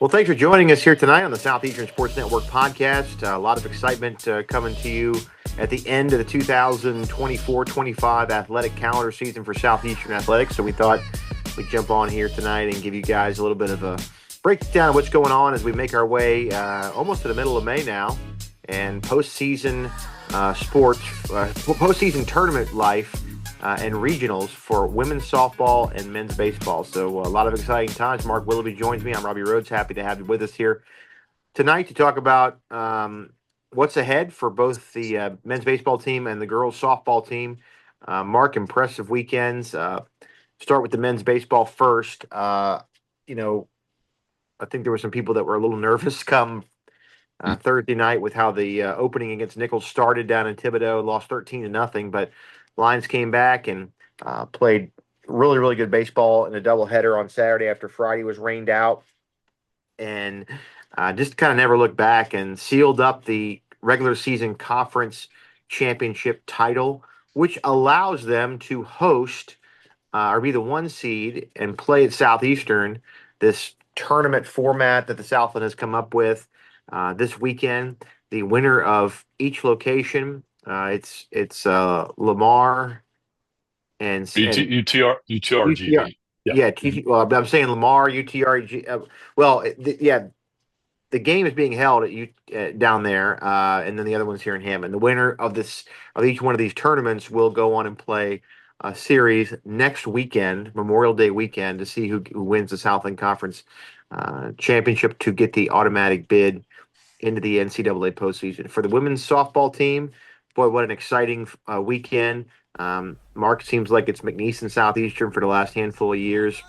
Well, thanks for joining us here tonight on the Southeastern Sports Network podcast. A lot of excitement coming to you at the end of the 2024-25 athletic calendar season for Southeastern Athletics. So we thought we'd jump on here tonight and give you guys a little bit of a breakdown of what's going on as we make our way almost to the middle of May now, and postseason postseason tournament life and regionals for women's softball and men's baseball. So a lot of exciting times. Mark Willoughby joins me. I'm Robbie Rhodes. Happy to have you with us here tonight to talk about what's ahead for both the men's baseball team and the girls softball team. Mark, impressive weekends. Start with the men's baseball first. You know, I think there were some people that were a little nervous come Thursday night with how the opening against Nichols started down in Thibodaux, lost 13-0, but Lions came back and played really, really good baseball in a doubleheader on Saturday after Friday was rained out, and just kind of never looked back and sealed up the regular season conference championship title, which allows them to host or be the one seed and play at Southeastern, this tournament format that the Southland has come up with this weekend. The winner of each location, it's Lamar and UTR. Yeah. Yeah, well, I'm saying Lamar, UTR. The game is being held down there, and then the other one's here in Hammond. The winner of each one of these tournaments will go on and play a series next weekend, Memorial Day weekend, to see who wins the Southland Conference championship to get the automatic bid into the NCAA postseason. For the women's softball team, boy, what an exciting weekend. Mark, seems like it's McNeese and Southeastern for the last handful of years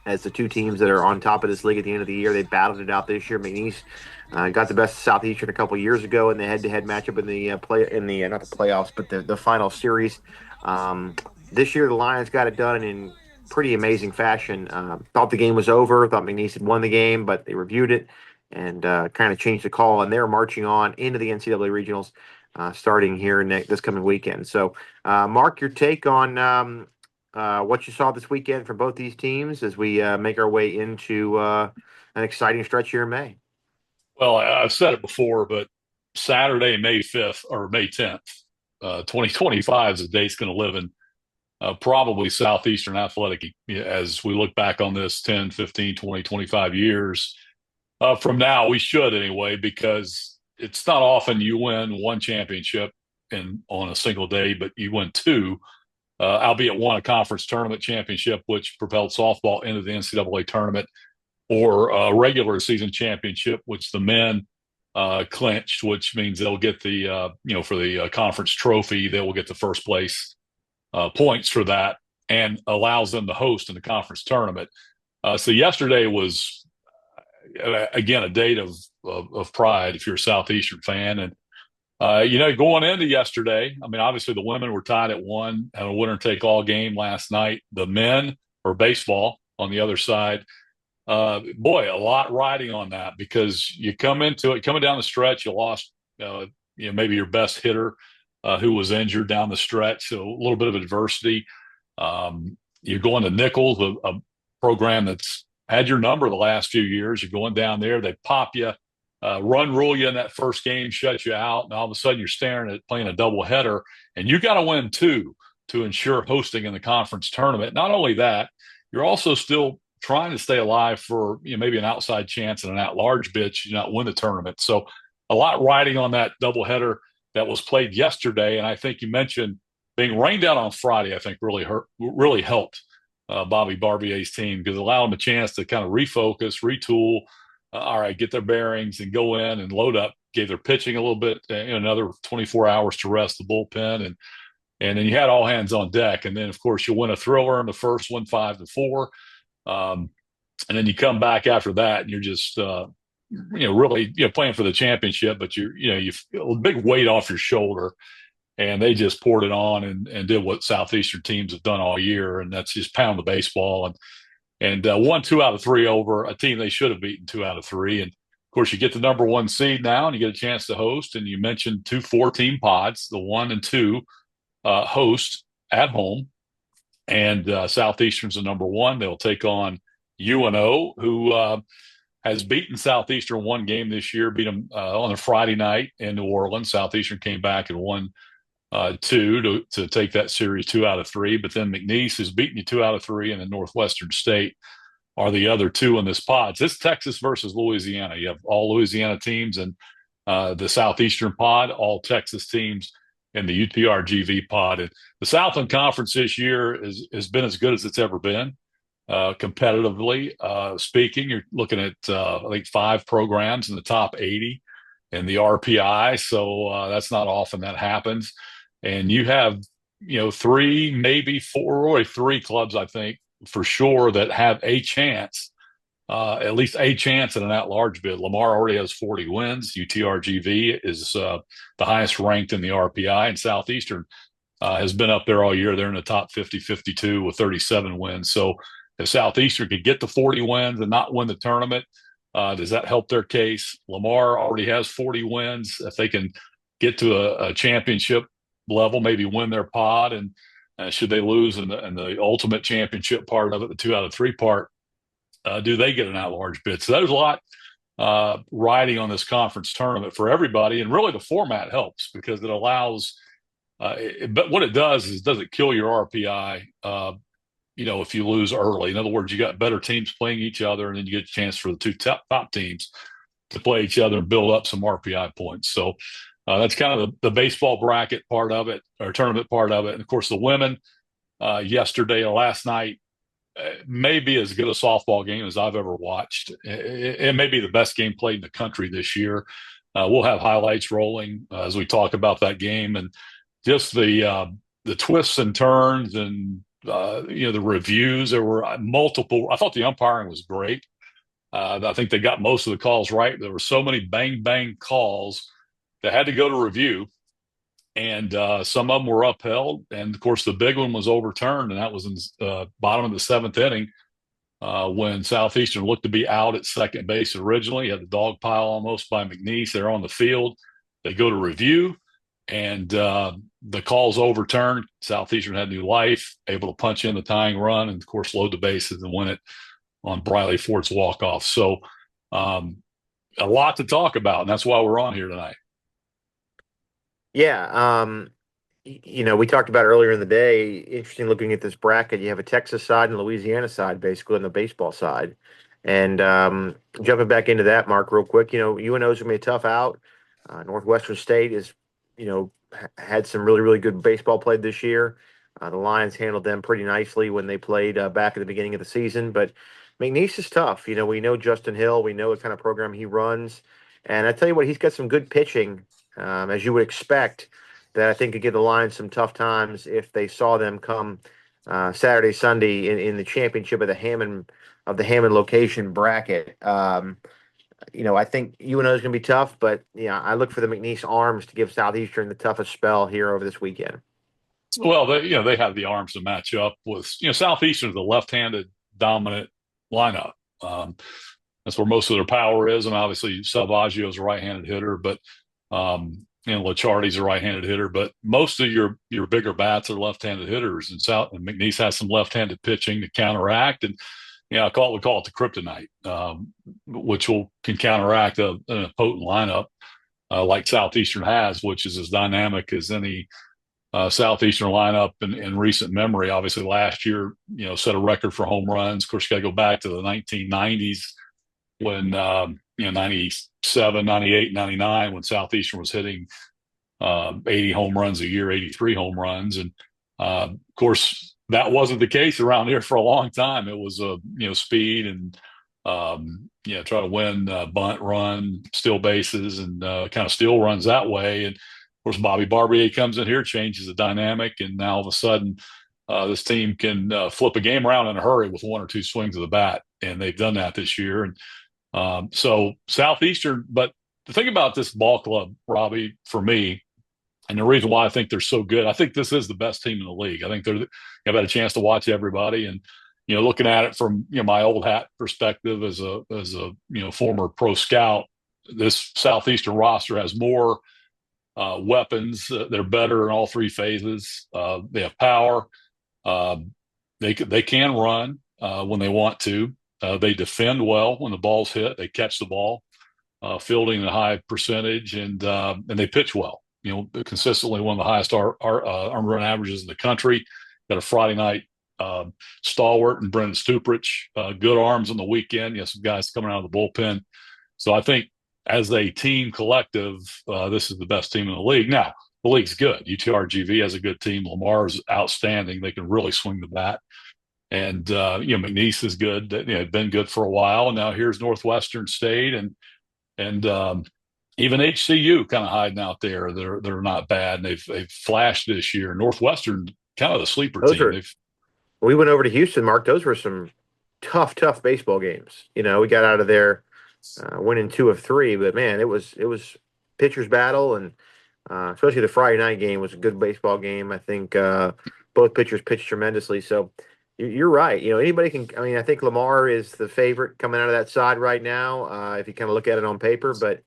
as the two teams that are on top of this league at the end of the year. They battled it out this year. McNeese got the best of Southeastern a couple of years ago in the head-to-head matchup in the not the playoffs, but the final series. This year, the Lions got it done in pretty amazing fashion. Thought the game was over. Thought McNeese had won the game, but they reviewed it and kind of changed the call, and they're marching on into the NCAA regionals starting here this coming weekend. So, Mark, your take on what you saw this weekend from both these teams as we make our way into an exciting stretch here in May. Well, I've said it before, but Saturday, May 5th or May 10th, 2025 is the date's going to live in probably Southeastern Athletic as we look back on this 10, 15, 20, 25 years. From now, we should anyway, because it's not often you win one championship on a single day, but you win two, albeit one a conference tournament championship, which propelled softball into the NCAA tournament, or a regular season championship, which the men clinched, which means they'll get the, for the conference trophy, they will get the first place points for that and allows them to host in the conference tournament. So yesterday was, again, a date of pride if you're a Southeastern fan. And, going into yesterday, I mean, obviously the women were tied at 1, had a winner-take-all game last night. The men, or baseball on the other side, boy, a lot riding on that, because you come into it, coming down the stretch, you lost, maybe your best hitter who was injured down the stretch. So a little bit of adversity. You're going to Nichols, a program that's had your number the last few years. You're going down there, they pop you, run rule you in that first game, shut you out, and all of a sudden you're staring at playing a doubleheader, and you got to win two to ensure hosting in the conference tournament. Not only that, you're also still trying to stay alive for maybe an outside chance and an at-large bid should you not win the tournament. So a lot riding on that doubleheader that was played yesterday. And I think you mentioned being rained out on Friday, I think really helped Bobby Barbier's team, because it allowed them a chance to kind of refocus, retool, all right, get their bearings and go in and load up, gave their pitching a little bit, another 24 hours to rest the bullpen. And then you had all hands on deck. And then, of course, you win a thriller in the first one, 5-4. And then you come back after that and you're just, really, playing for the championship, but you feel a big weight off your shoulder, and they just poured it on and did what Southeastern teams have done all year. And that's just pound the baseball and won 2 out of 3 over a team they should have beaten 2 out of 3. And of course you get the number 1 seed now and you get a chance to host. And you mentioned 2 4-team pods, the 1 and 2 host at home. And Southeastern's the number 1. They'll take on UNO, who has beaten Southeastern one game this year, beat them on a Friday night in New Orleans. Southeastern came back and won two to take that series 2 out of 3. But then McNeese has beaten you 2 out of 3, and then Northwestern State are the other two in this pod. So it's Texas versus Louisiana. You have all Louisiana teams in the Southeastern pod, all Texas teams in the UTRGV pod. And the Southland Conference this year has been as good as it's ever been. Competitively speaking, you're looking at I think 5 programs in the top 80 in the RPI, so that's not often that happens. And you have 3, maybe 4, or 3 clubs, I think for sure, that have a chance, at least a chance at an at-large bid. Lamar already has 40 wins. UTRGV is the highest ranked in the RPI, and Southeastern has been up there all year. They're in the top 50, 52 with 37 wins. So if Southeastern could get to 40 wins and not win the tournament, does that help their case? Lamar already has 40 wins. If they can get to a championship level, maybe win their pod, and should they lose in the ultimate championship part of it, the 2 out of 3 part, do they get an at-large bid? So there's a lot riding on this conference tournament for everybody, and really the format helps because it allows. But what it does is, does it kill your RPI? If you lose early. In other words, you got better teams playing each other, and then you get a chance for the 2 top teams to play each other and build up some RPI points. So that's kind of the baseball bracket part of it, or tournament part of it. And of course, the women yesterday or last night may be as good a softball game as I've ever watched. It may be the best game played in the country this year. We'll have highlights rolling as we talk about that game, and just the twists and turns and the reviews. There were multiple. I thought the umpiring was great. I think they got most of the calls right. There were so many bang calls that had to go to review, and some of them were upheld. And of course, the big one was overturned, and that was in the bottom of the 7th inning when Southeastern looked to be out at second base originally. Had the dog pile almost by McNeese. They're on the field. They go to review, and the call's overturned. Southeastern had new life, able to punch in the tying run, and of course load the bases and win it on Briley Ford's walk-off. So a lot to talk about, and that's why we're on here tonight. Yeah, we talked about earlier in the day. Interesting looking at this bracket. You have a Texas side and Louisiana side, basically, on the baseball side. And jumping back into that, Mark, real quick. UNO is gonna be a tough out. Northwestern State is, had some really, really good baseball played this year. The Lions handled them pretty nicely when they played back at the beginning of the season. But McNeese is tough. We know Justin Hill. We know what kind of program he runs. And I tell you what, he's got some good pitching, as you would expect, that I think could give the Lions some tough times if they saw them come Saturday, Sunday in the championship of the Hammond location bracket. I think UNO is going to be tough, but I look for the McNeese Arms to give Southeastern the toughest spell here over this weekend. Well, they have the arms to match up with. Southeastern is a left-handed dominant lineup. That's where most of their power is, and obviously Salvaggio is a right-handed hitter, but Licciardi's a right-handed hitter. But most of your bigger bats are left-handed hitters, and McNeese has some left-handed pitching to counteract, and we call it the kryptonite, which can counteract a potent lineup like Southeastern has, which is as dynamic as any Southeastern lineup in recent memory. Obviously, last year, set a record for home runs. Of course, you got to go back to the 1990s when 97, 98, 99, when Southeastern was hitting 80 home runs a year, 83 home runs, and of course that wasn't the case around here for a long time. It was speed and try to win bunt, run, steal bases, and kind of steal runs that way. And of course, Bobby Barbier comes in here, changes the dynamic, and now all of a sudden, this team can flip a game around in a hurry with 1 or 2 swings of the bat, and they've done that this year. And so Southeastern, but the thing about this ball club, Robbie, for me, and the reason why I think they're so good, I think this is the best team in the league. I think I've had a chance to watch everybody, and looking at it from my old hat perspective as a former pro scout, this Southeastern roster has more weapons. They're better in all 3 phases. They have power. They can run when they want to. They defend well when the ball's hit. They catch the ball, fielding a high percentage, and they pitch well. Consistently one of the highest earned run averages in the country. Got a Friday night stalwart and Brendan Stuprich, good arms on the weekend. Some guys coming out of the bullpen. So I think as a team collective, this is the best team in the league. Now, the league's good. UTRGV has a good team. Lamar's outstanding. They can really swing the bat. And, McNeese is good. Been good for a while. And now here's Northwestern State and even HCU kind of hiding out there. They're not bad. And they've flashed this year. Northwestern, kind of the sleeper Those team. are. We went over to Houston, Mark. Those were some tough baseball games. We got out of there winning 2 of 3, but man, it was pitcher's battle, and especially the Friday night game was a good baseball game. I think both pitchers pitched tremendously. So you're right. Anybody can. I mean, I think Lamar is the favorite coming out of that side right now, if you kind of look at it on paper. But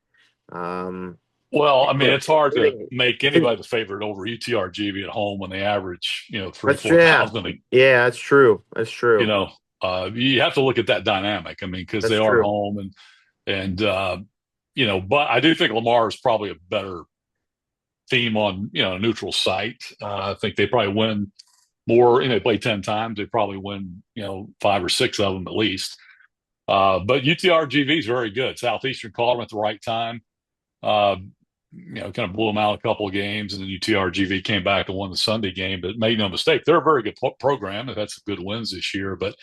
well, I mean, it's hard to think, make anybody the favorite over UTRGV at home when they average, 3,000-4,000. Yeah, that's true. That's true. You have to look at that dynamic. I mean, because they are true. home and but I do think Lamar is probably a better team on a neutral site. I think they probably win more. They play 10 times. They probably win 5 or 6 of them at least. But UTRGV is very good. Southeastern caught them at the right time. Kind of blew them out a couple of games, and then UTRGV came back and won the Sunday game. But make no mistake, they're a very good program. They've had some good wins this year. But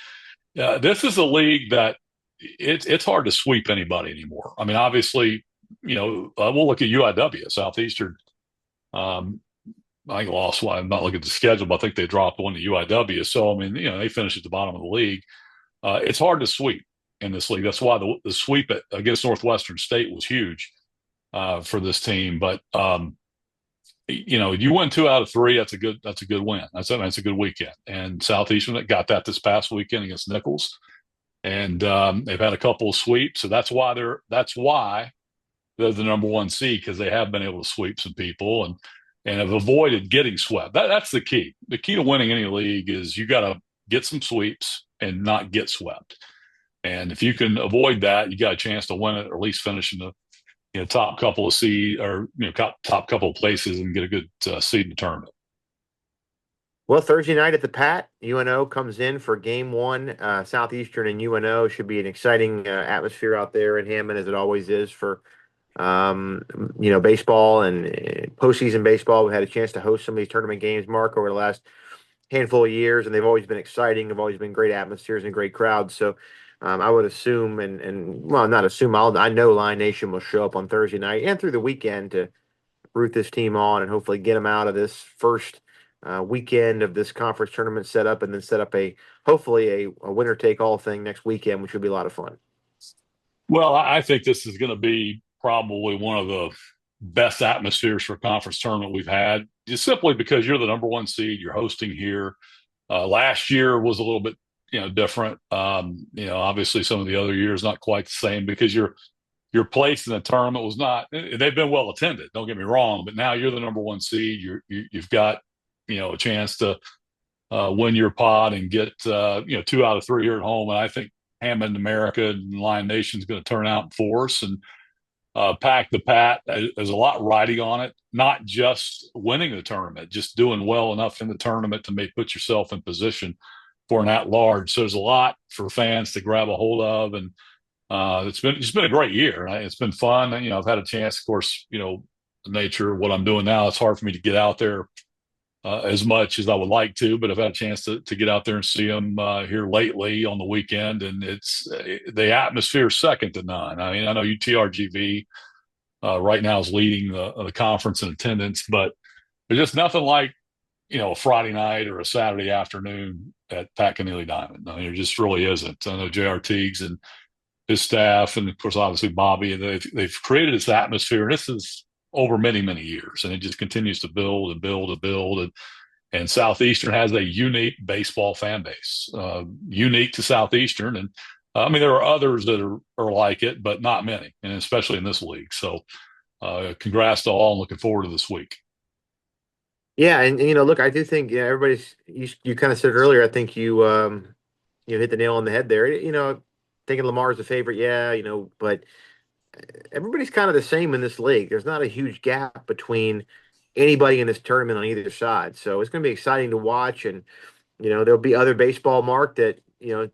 this is a league that it's hard to sweep anybody anymore. I mean, obviously, we'll look at UIW, Southeastern. I think lost one. I'm not looking at the schedule, but I think they dropped one to UIW. So, I mean, they finished at the bottom of the league. It's hard to sweep in this league. That's why the sweep against Northwestern State was huge for this team. But you win 2 out of 3. That's a good win. That's a good weekend. And Southeastern got that this past weekend against Nichols, and they've had a couple of sweeps. So that's why they're the number 1 seed, because they have been able to sweep some people and have avoided getting swept. That's the key. The key to winning any league is you got to get some sweeps and not get swept. And if you can avoid that, you got a chance to win it, or at least finish in the top couple of seed, or top couple of places, and get a good seed in the tournament. Well, Thursday night at the Pat, UNO comes in for game 1. Southeastern and UNO should be an exciting atmosphere out there in Hammond, as it always is for baseball and postseason baseball. We had a chance to host some of these tournament games, Mark, over the last handful of years, and they've always been exciting. They've always been great atmospheres and great crowds. So I would assume, not assume, I know Lion Nation will show up on Thursday night and through the weekend to root this team on and hopefully get them out of this first weekend of this conference tournament setup, and then set up hopefully a winner take all thing next weekend, which would be a lot of fun. Well, I think this is going to be probably one of the best atmospheres for a conference tournament we've had, just simply because you're the number 1 seed. You're hosting here. Last year was a little bit different. Obviously some of the other years not quite the same, because your place in the tournament was not. They've been well attended, don't get me wrong, but now you're the number 1 seed. You've got a chance to win your pot and get 2 out of 3 here at home. And I think Hammond America and Lion Nation is going to turn out in force and pack the Pat. There's a lot riding on it, not just winning the tournament, just doing well enough in the tournament to put yourself in position for an at-large. So there's a lot for fans to grab a hold of, and it's been a great year. It's been fun. I've had a chance, of course, the nature of what I'm doing now, it's hard for me to get out there as much as I would like to, but I've had a chance to get out there and see them here lately on the weekend, and it's the atmosphere is second to none. I mean, I know UTRGV right now is leading the conference in attendance, but there's just nothing like a Friday night or a Saturday afternoon at Pat Connealy Diamond. I mean, there just really isn't. I know J.R. Teagues and his staff, and of course, obviously Bobby, and they've created this atmosphere, and this is over many, many years, and it just continues to build and build and build. And Southeastern has a unique baseball fan base, unique to Southeastern. And I mean, there are others that are like it, but not many, and especially in this league. So congrats to all, and looking forward to this week. Yeah, and look, I do think everybody's. You kind of said earlier. I think you hit the nail on the head there. thinking Lamar's the favorite, yeah, but everybody's kind of the same in this league. There's not a huge gap between anybody in this tournament on either side. So it's going to be exciting to watch. And, there'll be other baseball, Mark, that,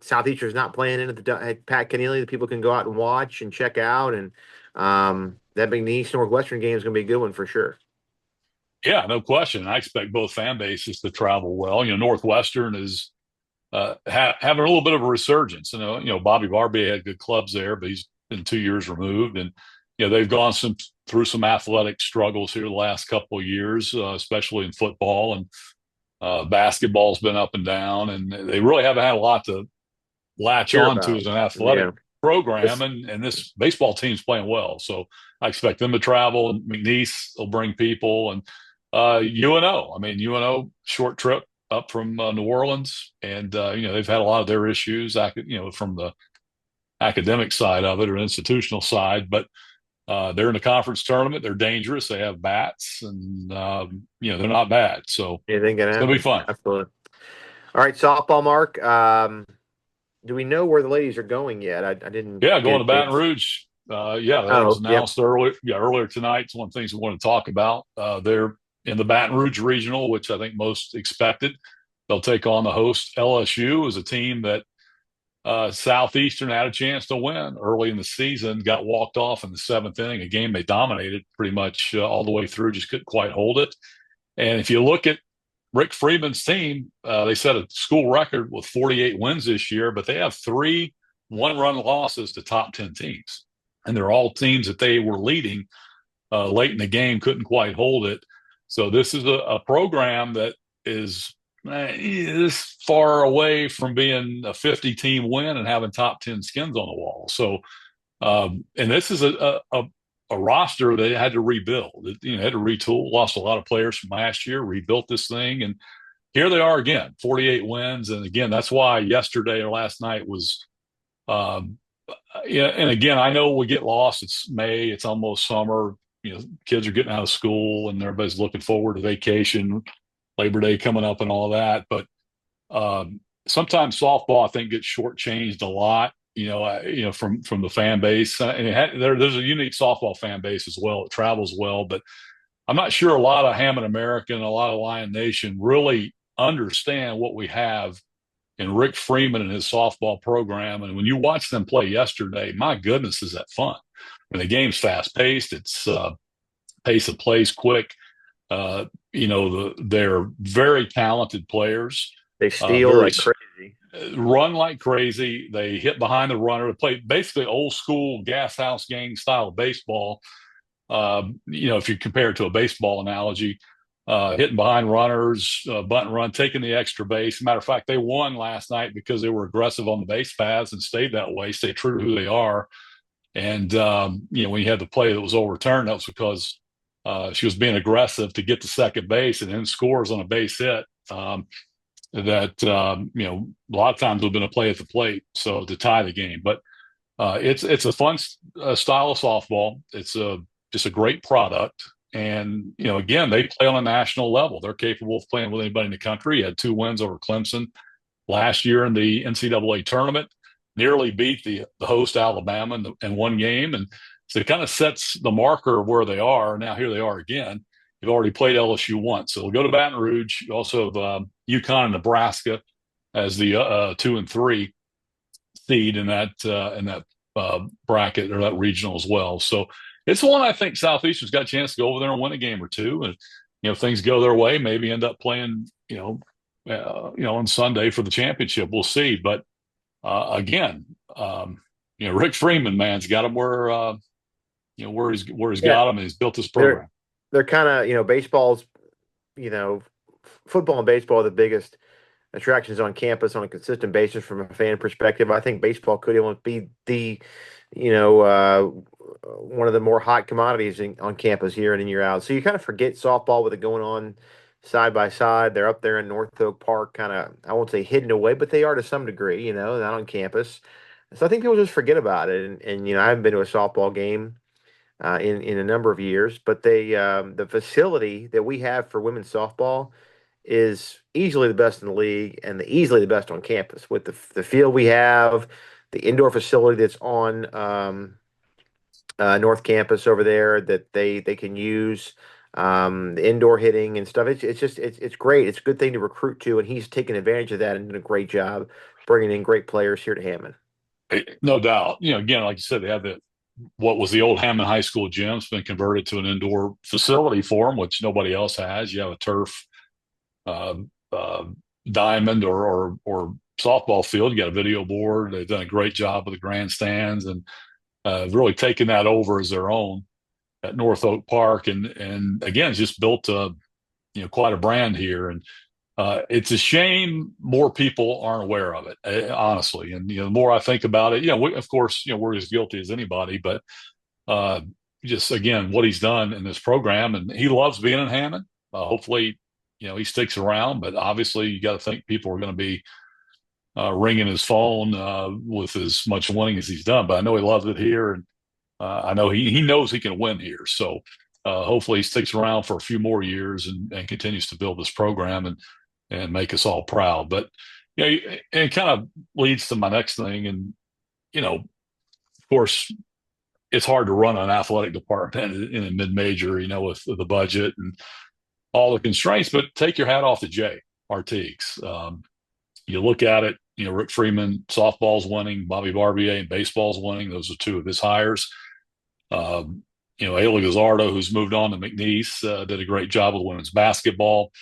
Southeastern's not playing in at Pat Kenneally that people can go out and watch and check out. And that being the East Northwestern game is going to be a good one for sure. Yeah, no question. I expect both fan bases to travel well. Northwestern is having a little bit of a resurgence. Bobby Barbie had good clubs there, but he's been 2 years removed, and they've gone through some athletic struggles here the last couple of years, especially in football, and basketball's been up and down, and they really haven't had a lot to latch Hear on to about. as an athletic Yeah. program, This, and this baseball team's playing well. So I expect them to travel, and McNeese will bring people, and UNO. I mean, UNO short trip up from New Orleans, and they've had a lot of their issues, from the academic side of it or institutional side, but they're in the conference tournament. They're dangerous. They have bats, and they're not bad. So anything can it's gonna be happen. fun. Absolutely. All right, softball, Mark. Do we know where the ladies are going yet? I didn't Yeah, get going a to Baton chance. Rouge. Yeah, that was Oh, yep. announced earlier. Yeah, earlier tonight. It's one of the things we want to talk about. They're in the Baton Rouge regional, which I think most expected. They'll take on the host LSU, as a team that Southeastern had a chance to win early in the season. Got walked off in the seventh inning, a game they dominated pretty much all the way through. Just couldn't quite hold it. And if you look at Rick Freeman's team, they set a school record with 48 wins this year, but they have three one-run losses to top 10 teams. And they're all teams that they were leading late in the game, couldn't quite hold it. So this is a program that is far away from being a 50-team win and having top 10 skins on the wall. So, and this is a roster that had to rebuild. It had to retool, lost a lot of players from last year, rebuilt this thing, and here they are again, 48 wins. And again, that's why yesterday or last night was, yeah. And again, I know we get lost. It's May, it's almost summer. Kids are getting out of school, and everybody's looking forward to vacation, Labor Day coming up, and all that. But sometimes softball, I think, gets shortchanged a lot. From the fan base, and there's a unique softball fan base as well. It travels well, but I'm not sure a lot of Hammond American, a lot of Lion Nation really understand what we have in Rick Freeman and his softball program. And when you watch them play yesterday, my goodness, is that fun? And the game's fast paced. It's pace of plays quick. They're very talented players. They steal Very like crazy. run like crazy. They hit behind the runner. They play basically old school gas house gang style of baseball. If you compare it to a baseball analogy, hitting behind runners, bunt and run, taking the extra base. Matter of fact, they won last night because they were aggressive on the base paths and stayed that way, stayed true to who they are. And when you had the play that was overturned, that was because she was being aggressive to get to second base and then scores on a base hit. A lot of times would have been a play at the plate, so to tie the game. But it's a fun style of softball. It's just a great product. And, again, they play on a national level. They're capable of playing with anybody in the country. Had 2 wins over Clemson last year in the NCAA tournament, nearly beat the host Alabama in one game. And so it kind of sets the marker of where they are. Now here they are again. They've already played LSU once. So they'll go to Baton Rouge. You also have UConn and Nebraska as the 2 and 3 seed in that bracket or that regional as well. So it's one I think Southeastern's got a chance to go over there and win a game or two. And, if things go their way, maybe end up playing, on Sunday for the championship. We'll see. But again, Rick Freeman, man's got him where he's Yeah, got him, and he's built this they're program. they're kind of baseball's you know football and baseball are the biggest attractions on campus on a consistent basis from a fan perspective. I think baseball could almost be the one of the more hot commodities on campus year in and year out. So you kind of forget softball with it going on side by side. They're up there in North Oak Park, kind of, I won't say hidden away, but they are to some degree, not on campus. So I think people just forget about it. And I haven't been to a softball game in a number of years, but the facility that we have for women's softball is easily the best in the league and easily the best on campus with the field we have, the indoor facility that's on North Campus over there that they can use. The indoor hitting and stuff. It's just it's great. It's a good thing to recruit to, and he's taken advantage of that and done a great job bringing in great players here to Hammond. No doubt. Again, like you said, they have what was the old Hammond High School gym. It's been converted to an indoor facility for them, which nobody else has. You have a turf uh, uh, diamond or softball field. You got a video board. They've done a great job with the grandstands and really taken that over as their own at North Oak Park. And again, it's just built quite a brand here. And it's a shame more people aren't aware of it, honestly. And the more I think about it, of course, we're as guilty as anybody, but uh, just again, what he's done in this program, and he loves being in Hammond. Hopefully, he sticks around. But obviously, you got to think people are going to be ringing his phone with as much winning as he's done. But I know he loves it here, and I know he knows he can win here. So hopefully, he sticks around for a few more years and continues to build this program and make us all proud. But it kind of leads to my next thing, and of course, it's hard to run an athletic department in a mid-major, with the budget and all the constraints. But take your hat off to Jay Artigues. You look at it, Rick Freeman, softball's winning, Bobby Barbier, and baseball's winning. Those are two of his hires. Ayla Gazzardo, who's moved on to McNeese, did a great job with women's basketball.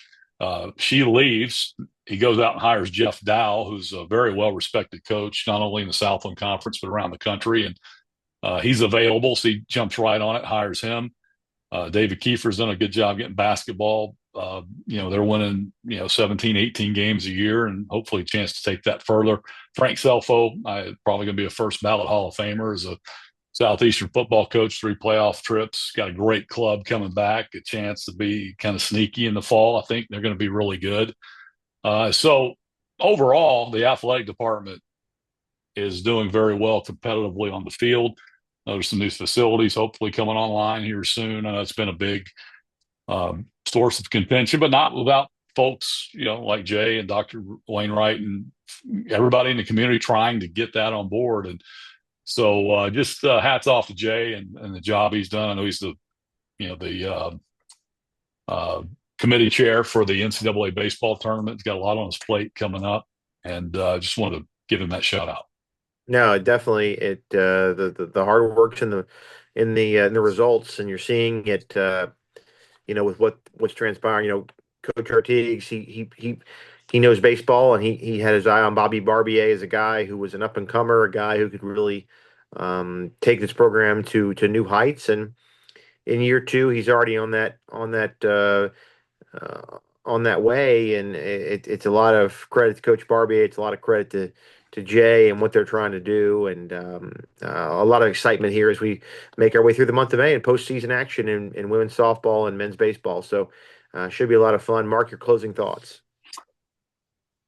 She leaves. He goes out and hires Jeff Dow, who's a very well-respected coach, not only in the Southland Conference, but around the country. And he's available, so he jumps right on it, hires him. David Kiefer's done a good job getting basketball. They're winning, 17, 18 games a year, and hopefully a chance to take that further. Frank Selfo, probably going to be a first ballot Hall of Famer as a Southeastern football coach, 3 playoff trips, got a great club coming back, a chance to be kind of sneaky in the fall. I think they're going to be really good. So overall, the athletic department is doing very well competitively on the field. There's some new facilities hopefully coming online here soon. It's been a big source of contention, but not without folks, like Jay and Dr. Wainwright and everybody in the community trying to get that on board. And so just hats off to Jay and the job he's done. I know he's the committee chair for the NCAA baseball tournament. He's got a lot on his plate coming up, and just wanted to give him that shout out. No, definitely. The hard work's in the results, and you're seeing it. With what's transpiring. Coach Artigues, he knows baseball, and he had his eye on Bobby Barbier as a guy who was an up and comer, a guy who could really take this program to new heights. And in year 2, he's already on that way, and it's a lot of credit to Coach Barbier. It's a lot of credit to Jay and what they're trying to do, and a lot of excitement here as we make our way through the month of May and postseason action in women's softball and men's baseball. So should be a lot of fun. Mark, your closing thoughts.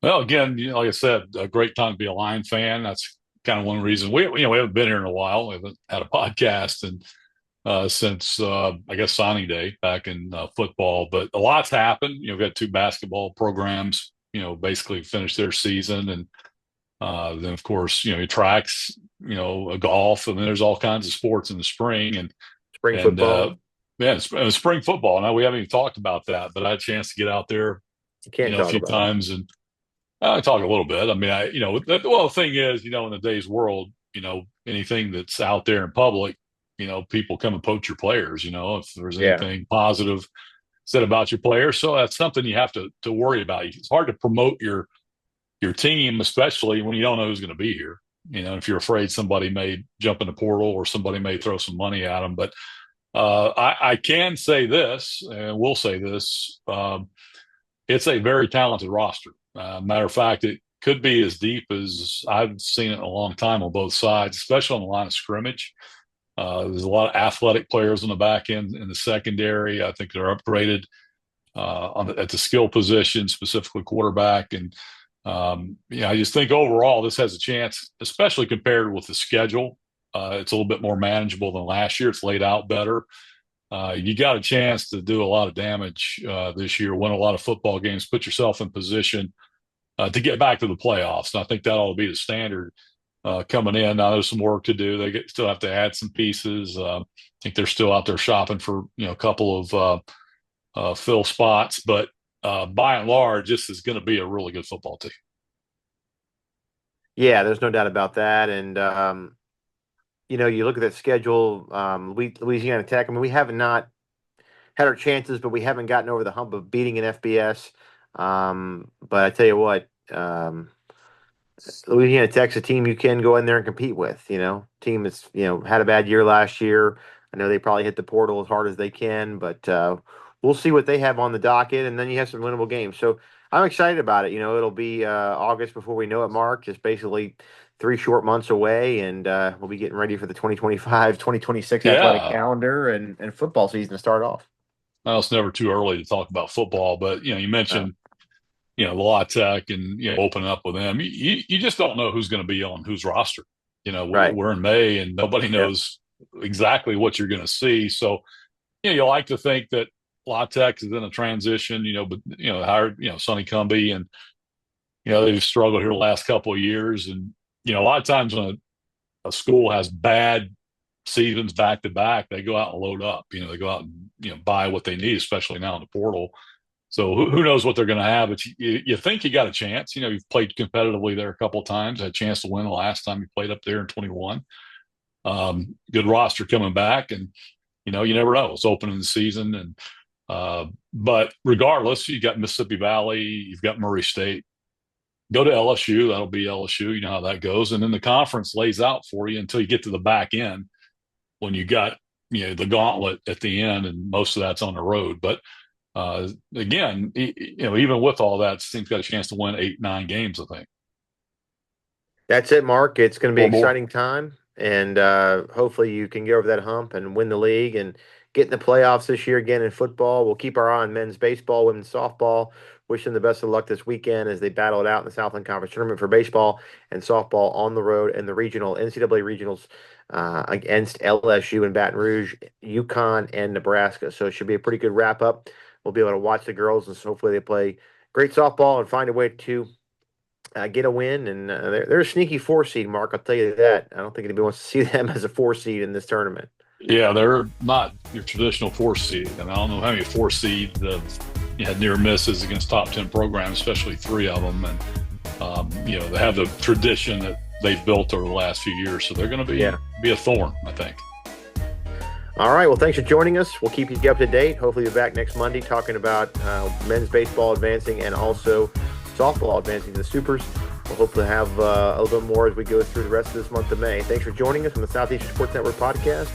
Well, again, like I said, a great time to be a Lion fan. That's kind of one reason we haven't been here in a while. We haven't had a podcast and since I guess signing day back in football, but a lot's happened. We've got 2 basketball programs, basically finished their season, and then of course, tracks, golf, and then there's all kinds of sports in the spring and Spring football. Yeah, spring football. Now we haven't even talked about that, but I had a chance to get out there, You can't a talk few about times and I talk a little bit. I mean, the thing is, in today's world, anything that's out there in public, people come and poach your players, if there's it. Yeah. anything positive said about your players. So that's something you have to worry about. It's hard to promote your team, especially when you don't know who's going to be here. If you're afraid somebody may jump in the portal or somebody may throw some money at them. But I can say this, and we'll say this, it's a very talented roster. Matter of fact, it could be as deep as I've seen it in a long time on both sides, especially on the line of scrimmage. There's a lot of athletic players on the back end in the secondary. I think they're upgraded at the skill position, specifically quarterback. And I just think overall this has a chance, especially compared with the schedule. It's a little bit more manageable than last year. It's laid out better. You got a chance to do a lot of damage this year, win a lot of football games, put yourself in position to get back to the playoffs. And I think that ought to be the standard. coming in. Now there's some work to do. Still have to add some pieces. I think they're still out there shopping for a couple of fill spots, but by and large, this is going to be a really good football team. Yeah, there's no doubt about that. And you look at that schedule, Louisiana Tech. I mean, we have not had our chances, but we haven't gotten over the hump of beating an FBS. But I tell you what, Louisiana Tech's a team you can go in there and compete with. Team that's had a bad year last year. I know they probably hit the portal as hard as they can, but we'll see what they have on the docket, and then you have some winnable games. So I'm excited about it. It'll be August before we know it, Mark. Just basically 3 short months away, and we'll be getting ready for the 2025-2026 athletic Yeah, calendar and football season to start off. well, it's never too early to talk about football, but you Uh, mentioned La Tech and opening up with them. You just don't know who's going to be on whose roster. right. We're in May and nobody Yeah. knows exactly what you're going to see. So you like to think that La Tech is in a transition. But hired Sonny Cumby, and they've struggled here the last couple of years. And a lot of times when a school has bad seasons back to back, they go out and load up. They go out and buy what they need, especially now in the portal. So who knows what they're going to have? But you think you got a chance. You've played competitively there a couple of times. Had a chance to win the last time you played up there in 21. Good roster coming back, and you never know. It's opening the season, and but regardless, you got Mississippi Valley, you've got Murray State. Go to LSU. That'll be LSU. You know how that goes, and then the conference lays out for you until you get to the back end when you got the gauntlet at the end, and most of that's on the road. But again, even with all that, this team's got a chance to win 8-9 games, I think. That's it, Mark. It's going to be Or an more. exciting time, and hopefully you can get over that hump and win the league and get in the playoffs this year again in football. We'll keep our eye on men's baseball, women's softball. Wish them the best of luck this weekend as they battle it out in the Southland Conference tournament for baseball and softball on the road and the regional NCAA regionals against LSU and Baton Rouge, UConn, and Nebraska. So it should be a pretty good wrap up. We'll be able to watch the girls, and so hopefully they play great softball and find a way to get a win. And they're a sneaky 4 seed, Mark. I'll tell you that. I don't think anybody wants to see them as a 4 seed in this tournament. Yeah, they're not your traditional 4 seed, and I don't know how many 4 seeds had near misses against top 10 programs, especially 3 of them. And they have the tradition that they've built over the last few years, so they're going to be a thorn, I think. All right. Well, thanks for joining us. We'll keep you up to date. Hopefully, you're back next Monday talking about men's baseball advancing and also softball advancing to the Supers. We'll hopefully have a little bit more as we go through the rest of this month of May. Thanks for joining us on the Southeastern Sports Network podcast.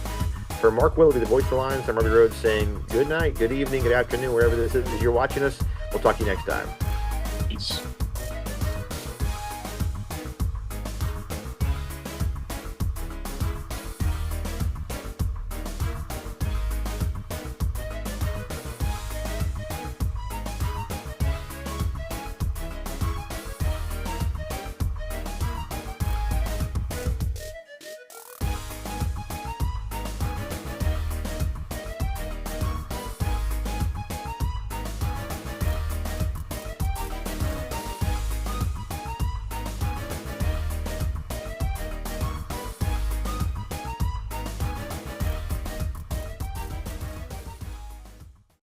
For Mark Willoughby, the voice of the Lions, I'm Robbie Rhodes saying good night, good evening, good afternoon, wherever this is as you're watching us. We'll talk to you next time. Peace.